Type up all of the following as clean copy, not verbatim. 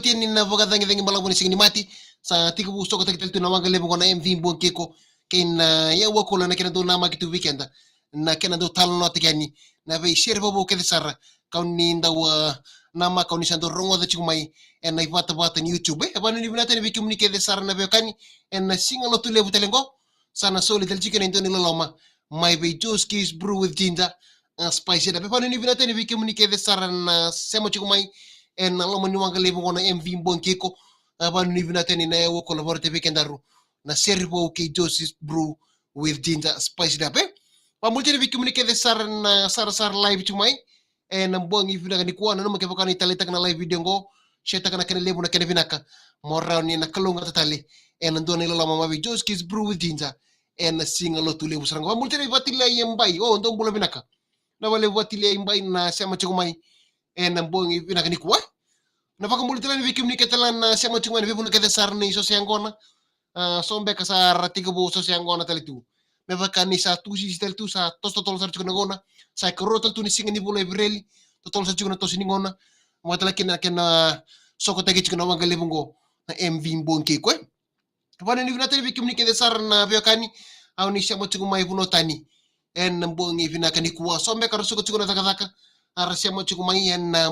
Tieni na voga dangi malabuni sing ni mati sa tiku busto ko takitel tu na wanga lebo na MV Bonkeko ken ya wakola na kena do na makitu weekend na kena do tal no tikani na ve share bobo ke sar kauni ndawa nama kauni sando rongo da chumai en na vata ni YouTube e banu ni binata ni communique de sar na be kani en na singa lo tu lebu telengo sana soli del chicken into ni loma my be Joski's brew with ginger spicy da be banu ni binata ni communique de sar na semo chumai en na loma ni wanga lebo na MV Bonkeko banu ni binata ni na wo collaborate weekend daru na servo ke Joski's brew with ginger spicy da be pamulti ni communique de sar na sar live chumai na buang ifina kani kuana no make bakani talita kana live video ngo sheta kana kene lebu na kene vinaka morra ni na kalunga tatali ndone lo mama vi Joski's brew with ginger singa lo tu lebu saranga multi ni batila yembai ndo mbulo vinaka na wale batila yembai na sema chumai na buang ifina kani kuwa na vaka multi ni vikim ni ketalan na sema chumai vibu na kede sarni so siangona sombe kasar tiga bo so siangona talitu me vakani sa tu si tel tu sa tosto tol sar chukuna gona sa korotol tu ni singa ni bolo ebreli totol sar chukuna tosi ni gona matala kena soko tagi chukuna wanga lebungo na MV Bonkeko vana ni vinata ni kimni kede sar na vakani au ni shamo chukuma ibuno tani mbongi vinaka ni kuwa sombe karo soko chukuna takataka ara shamo chukuma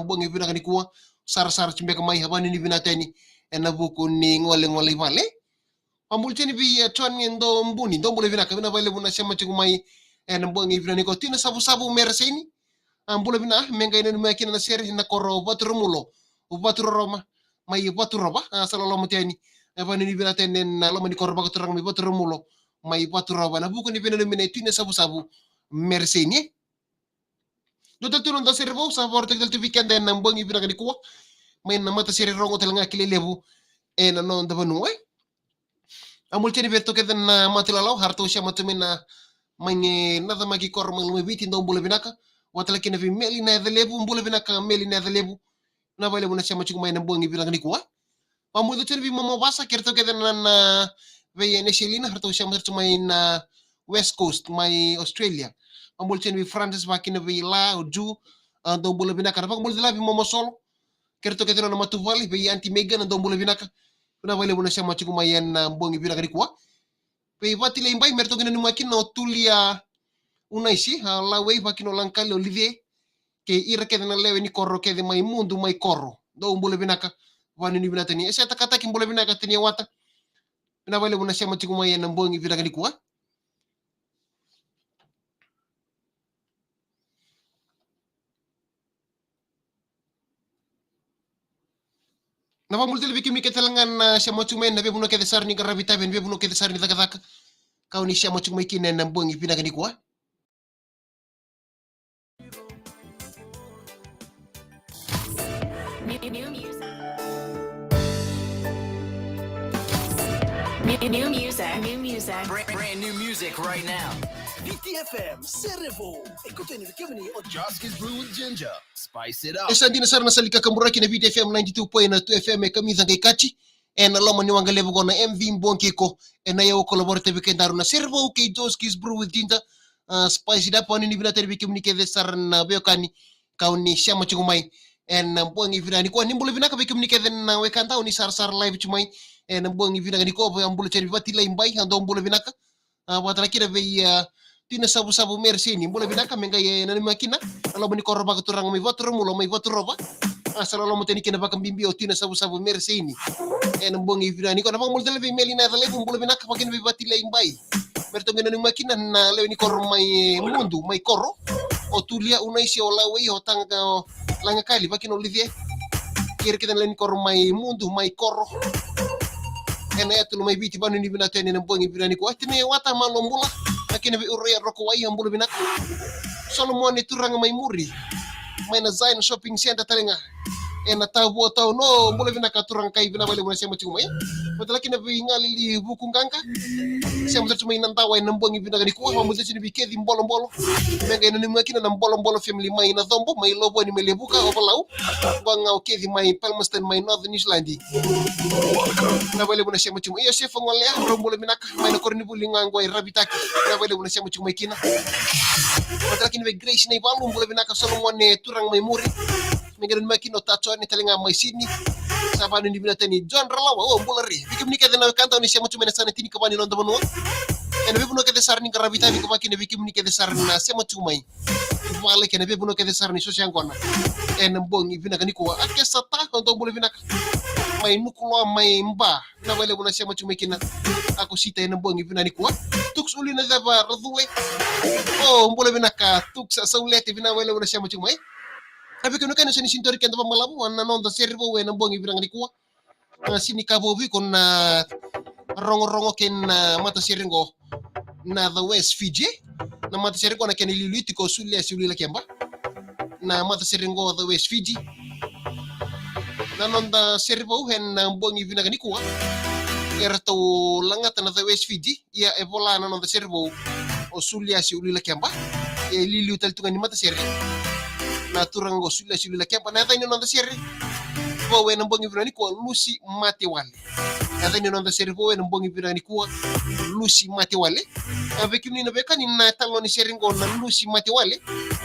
mbongi vinaka ni kuwa sar chumbe kamai habani ni vinata ni buku ni ngole vale pamulcheni bi chon ndo mbuni ndo mbule vina kabina vale buna shema chikumai mbongi vina niko tina sabu merseni ambule vina menga ina makina na seri na koro batrumulo batruroma mai batruroba salalo muteni bani ni vina tenen na lo mani koro batruroma mi batrumulo mai batruroba na buku ni vina mine tina sabu merseni do tuno ndo servo sabor tek del weekend na mbongi vina kani kuwa mai na mata seri rongo telanga kilelebu na non da banu amul cheni beto ke na matilalau harto sha matumina mange nada magi kor mang biti ndo mbule binaka watala kina vi meli na dhelebu mbule binaka meli na dhelebu na bale buna sha machu mai na bongi binaka ni kuwa pamudo cheni vi mama basa kerto ke na ve ne shelina harto sha machu mai na West Coast mai Australia amul cheni vi Francis bakina vi la ju ndo mbule binaka na pamul la vi mama solo kerto ke na matu vali ve anti mega ndo mbule binaka na wale muna shama chiku mayen na mbongi vina kani kuwa pe vati le imbai merto kina numakin no tulia unaisi la wei vakino lankali Olivier ke ira ke na lewe ni korro ke de mai mundu mai korro do mbole binaka wani ni binata ni esa takata ki mbole binaka tini wata na wale muna shama chiku mayen na mbongi vina kani kuwa na pamulti le kimi ketelangan shama chumen na be buno ke de sarni garabita ben be buno ke de sarni takataka kau ni shama chumai kine na mbongi vina kani kuwa New music. Brand new music right now. VTFM, Cerevo. Ikutin ni kami ni Joski's brew with ginger. Spice it up. Esa dina sar na salika kamuraki na VTFM 92.2 FM kami zangai kachi. Loma ni wanga lebu na MV Bonkeko. Na yaw collaborate weekend daru na Cerevo ke Joski's brew with ginger. Spice it up wani ni vina terbi kami ni ke sar na beokani kau ni shama chumai. Mbongi vina ni kwa nimbule vina kabe kami ni ke na wekanta ni sar live chumai. Mbongi vina ni ko ambule cheri vati la imbai ando mbule vinaka watala kira ve tina sabu merseni mbule vinaka menga ye nani makina alo bani korro baka turang mai votu mulo mai votu roba asala lo muteni kina baka bimbi o tina sabu merseni mbongi vina ni ko na mbule tele ve meli na tele mbule vinaka pakin ve vati la imbai merto ngena ni makina na le ni korro mai mundu mai korro o tulia unaisi o la wei o tanga langa kali bakin Olivier kira kita le ni korro mai mundu mai korro ya tu mai biti banu ni binata ni mbongi binani ko atine wata malombula lakini vi uria roko wai ambulu binaka Solomon ni turanga mai muri mai na Zion shopping center talenga na tabu tau no mbulu binaka turanga kai bina bale mwana sema chuma ya but lakini vi ngali li buku nganga sema tu mai nanta wai mbongi binaka ni ko mamu zini bikedi mbolo menga ina ni makina na mbolo family mai na dhombo mai lobo ni melebuka obalau banga okedi mai Palmerston mai Northern Iceland na bale mwana sema chuma iyo sefa ngole ya mbulu binaka mai na korni buli ngangoi rabitaki na bale mwana sema chuma kina but lakini vi Grace na ibalu mbulu binaka Solomon ni turanga mai muri mengenai makin otacho ni telinga mai sini sapa ni bina tani John Ralawa mbola re bikim ni kede na kanta ni sema tumena sana tini kabani non tamono en be buno kede sar ni karabita bi ko makine bikim ni kede sar na sema tumai wala kene be buno kede sar ni so ngona en mbongi bina kani ko ake sata ko to bole bina mai nukulo mai mba na wale buna sema tumai kina ako sita en mbongi bina ni ko tuks uli na daba radue mbole bina ka tuks sa ulete bina wale buna sema tumai tapi kenu kan sini sintori kan tapa malabu na non da servo we na mbongi bina ni ko sini kabo bi kon na rongo ken mata siringo na the West Fiji na mata siringo na ken liliti ko sulle la kemba na mata siringo the West Fiji na non da servo hen na mbongi bina ni ko erto langata na the West Fiji ya ebola na non da servo o sulle la kemba e lili utal tunga ni mata siringo na turango sulle la kemba na tani non da siringo bo we na mbongi bina ni ko lusi mate wale ada ni non da servo we na mbongi bina ni ko lusi mate wale avec ni na beka ni na talo ni seringo na lusi mate wale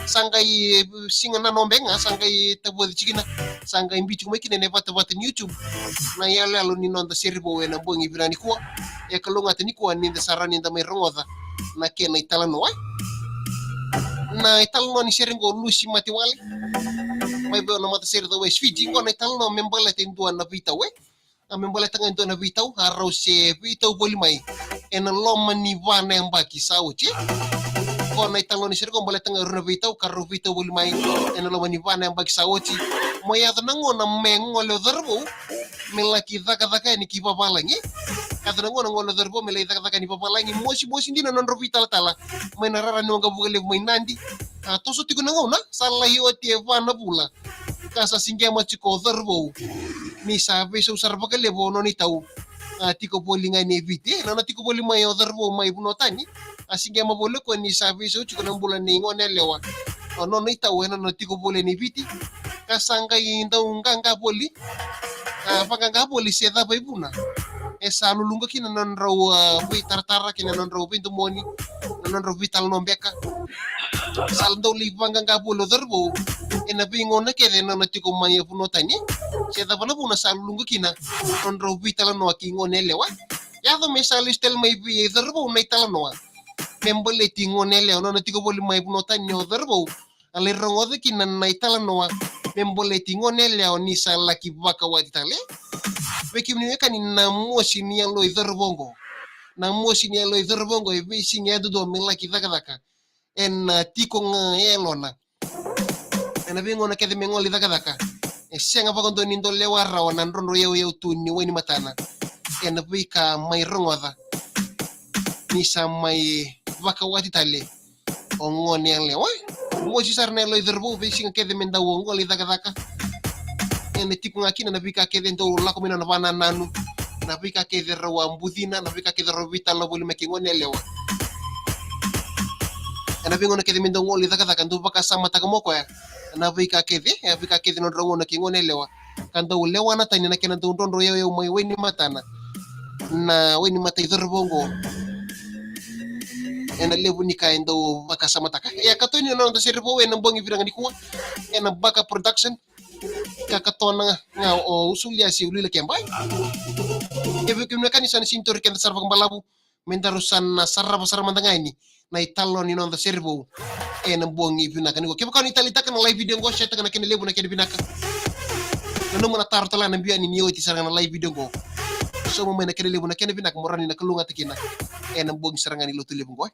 sangai singa na nombenga sangai tabo chikina sangai mbichu mekine ne vata ni YouTube na yale alo ni non da servo we na mbongi bina ni ko e kalonga tani ko ni da sarani da mai rongoda na ke na italano wa na italano ni seringo lusi mate wale mai be no mata servo we Fiji ko na italano membala tenduan na vita we memboleh tangan tu na vitau harus vitau boleh mai en loma ni vana yang baki sauci ko na italo ni sirko boleh tangan na vitau karu vitau boleh mai en loma ni vana yang baki sauci moya tanango na mengolo derbo melaki daka ni ki babalangi katanango na ngolo derbo melaki daka ni babalangi mosi ndina non vital tala menarara no ngabugale mai nandi to so tigo nango na salahi oti vana pula kasa singema chiko derbo ni sabe so sarba ka lebo no ni tau tiko poli nga ni vite na tiko poli mai odarbo mai bunotani asinge mabole ko ni sabe so chiko nang bulan ni ngone lewa no ni tau na tiko poli ni vite kasanga indau nganga poli paganga poli se da bai buna esa lulunga kina non raw tartara kina non raw pintu moni non raw vital no beka saldo li paganga poli odarbo ena bingona kede na tiko mai bunotani Siya pala po nasa lulunga kina on robi talanoa kingone lewa ya do mesali stel mai bi derbo mai talanoa membele tingone lewa no tiko boli mai bunota nyo derbo ale rongo de kina nai talanoa membele tingone lewa ni sala ki baka wadi tale beki ni kan na mosi ni lo derbongo na mosi ni lo derbongo e bi sinya do mila ki daka en tiko elona ena bingona kede mengoli daka senga pa kondo nindo lewa rawa nan rondo yeu tu ni weni matana ena vika mai rongoda ni sa mai vaka wati tale ongoni yang lewa mo si sarne lo derbo be singa kede menda wongo li daka ena tipu ngakina na vika kede ndo lako mina na bana nanu na vika kede rawa mbudina na vika kede rovita lo boli mekingoni lewa ena bingona kede menda ngoli daka ndo vaka sama tagamoko ya na vika kede no rongo na kingone lewa kanda ulewa na tani na kena ndondo yeo mai weni matana na weni mata idorbongo ena lebu ni ka endo baka sama taka ya katoni no ndo servo we na bongi viranga ni kuwa ena baka production ka katona nga o usulia si ulila kembai ebe kimna kanisa ni sintori kenda sarva kambalabu mentarusan na sarra mandanga ini na italo ni no ndo servo ena bongi binaka ni ko keba kan italita kan live video go sheta kan kene lebu na kene binaka no mo na tar tala na biani ni oti saranga live video go so mo mena kene lebu na kene binaka morani na kalunga tikina ena bongi saranga ni lotu lebu go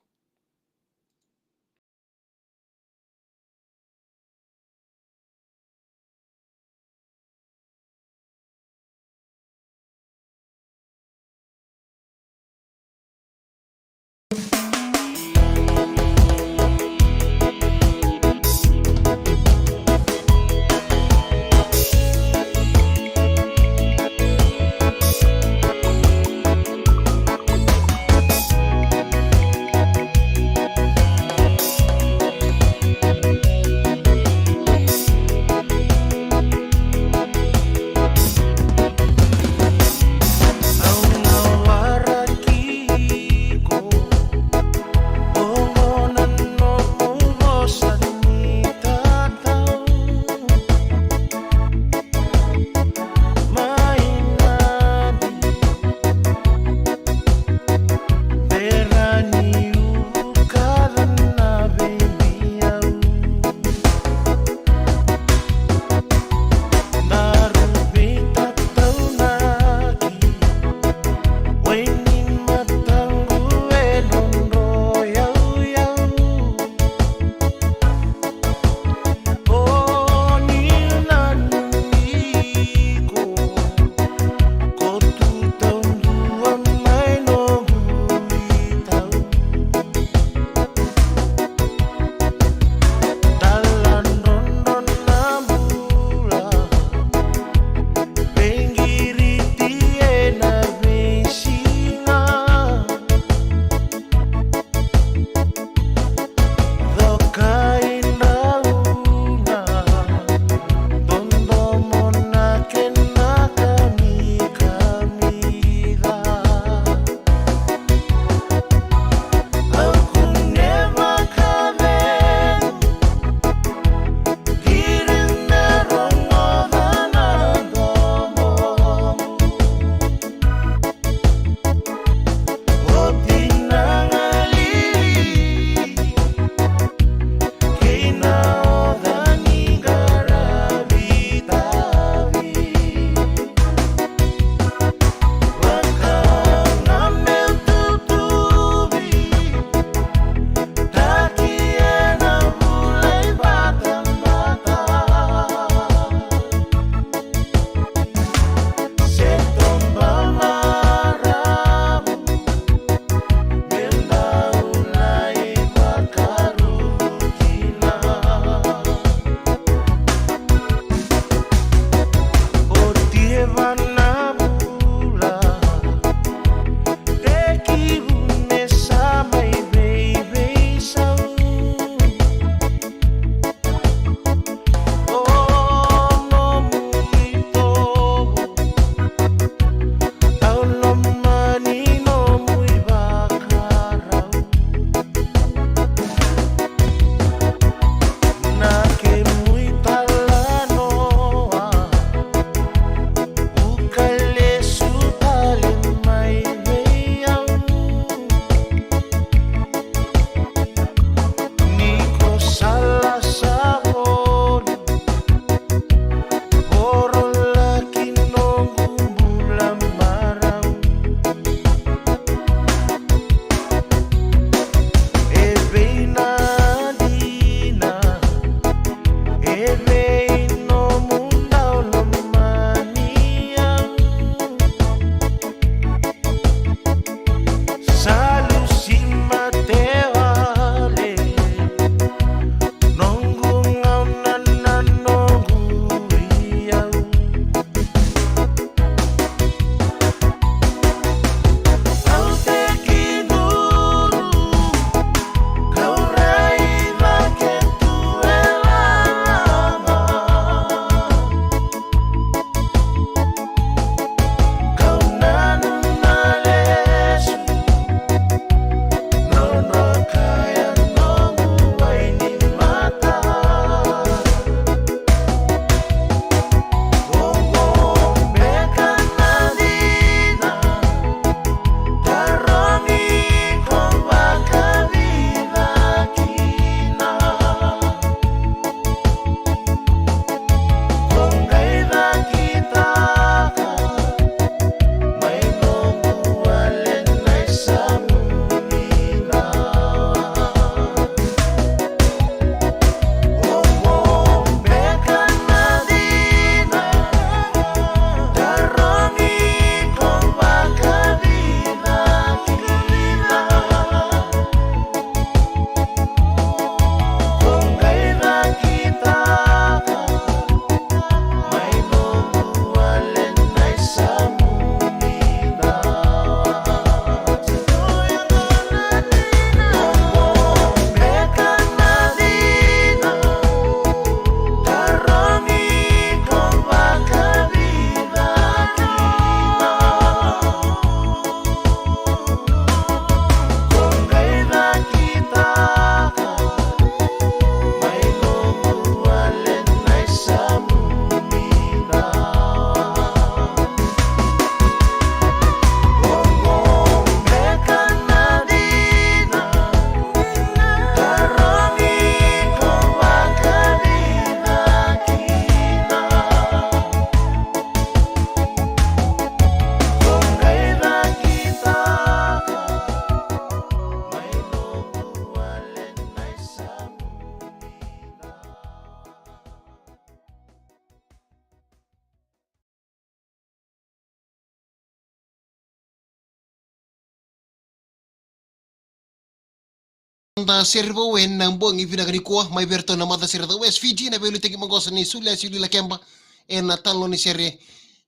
da servo wen nang bong ivina gani ko mai berto na mata servo West Fiji na belu teki mangosa ni sulia suli la kemba na talo ni sere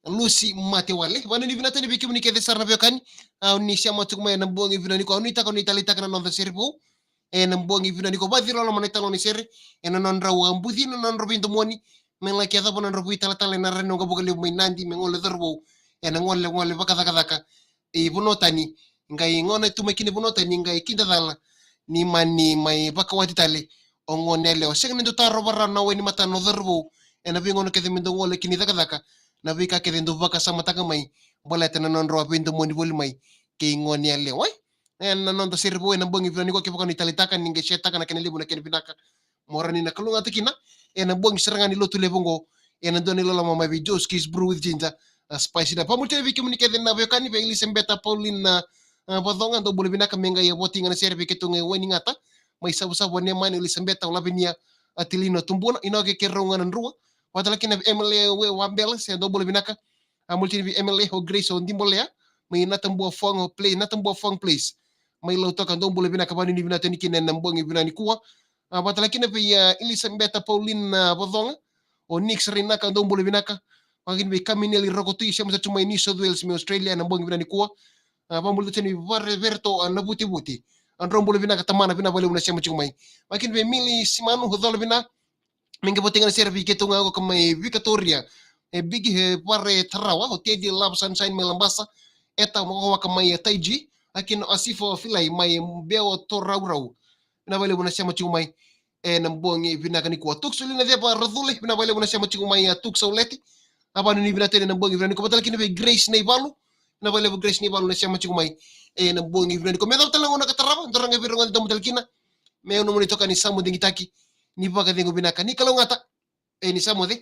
Lucy mate wale bana ni vinata ni bikim ni kede sarna bekani ni siamo tuk mai nang bong ivina ni ko ni ta ko ni talita kana non servo nang bong ivina ni ko badiro la mane talo ni sere non rawa ambudi non robinto moni men la keda bonan robu tala tala na reno ga bugale mai nandi men ngole derbo ngole bakata kaka bunotani ngai ngone tumakini bunotani ngai kinda dala ni mani mai bakawati tale ongonele o segni do taro barra na weni mata no derbo bingono kede mindo ngole kini daka na bika kede ndo baka sama taka mai bolete na non ro bindo moni boli mai ke ngonele wai non to serbo bongi vini ko ke bakani tale taka ninge sheta kana kene libu na kene binaka morani na kalunga tikina bongi serangani lotu lebongo doni lola mama bi Joski's brew with ginger spicy da pamulte bi kemuni kede na bekani be Elisabetta Paulina bodonga do boleh binaka menga ya voting na serve ke tunge weni ngata mai sabu ne mani Elisabetta wala binia atilino tumbuna ino ke keronga nan ruwa wadala kina MLA we wambel se do boleh binaka multi bi MLA ho Grace on dimbolea mai natambo fong place mai lo toka do boleh binaka bani ni binata ni kina nambongi binani kuwa wadala kina bi Elisabetta Paulina bodonga o Nix rinaka do boleh binaka makin bi kamineli rokotu siya sa tumay ni South Wales mi Australia nambongi binani kuwa pamulto teni verto na buti an rombolo vina katamana vina bale una sema chumai makin be mili simanu hodol vina minga botinga servi ketunga ko kamai Victoria big pare trawa ho tedi lab sunshine melambasa eta mo ko kamai taiji akin asifo filai mai beo to raurau vina bale una sema chumai nambongi vina kani ko tuksuli na depa radule vina bale una sema chumai tuksauleti apa ni vina teni nambongi vina ko batal kini be Grace nei balu na vale Grace ni balu na siya machumay na buong ibig ko medaw talang una kataraba dorang ibirong al damdal kina may uno mo nito ka ni samo ding itaki ni baga ding binaka ni kalungata ni samo de